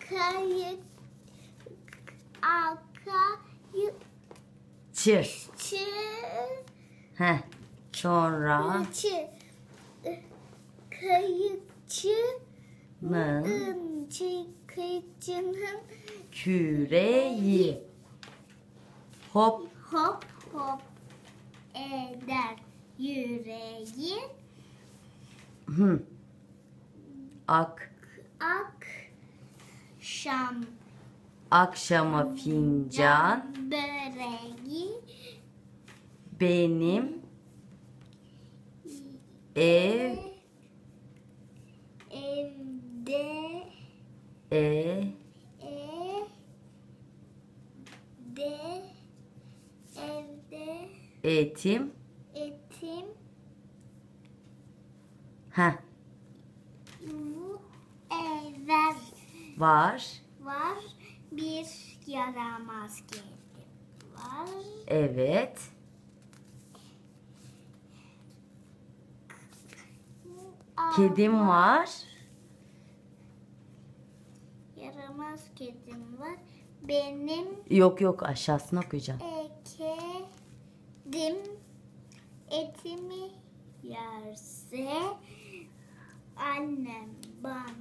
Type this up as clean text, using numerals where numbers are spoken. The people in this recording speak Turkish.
Kayık. Kayık. Çı. Çı. Heh. Sonra Çı. Kayıkçı. mı Kayıkçının küreği hop hop hop eder yüreği. hı. Akşam Akşama fincan böreği benim ev evde e evde etim etim heh, ever var var, bir yaramaz kedi var. evet kedim var Yaramaz kedim var. Benim yok aşağısını okuyacağım kedim etimi yerse annem bana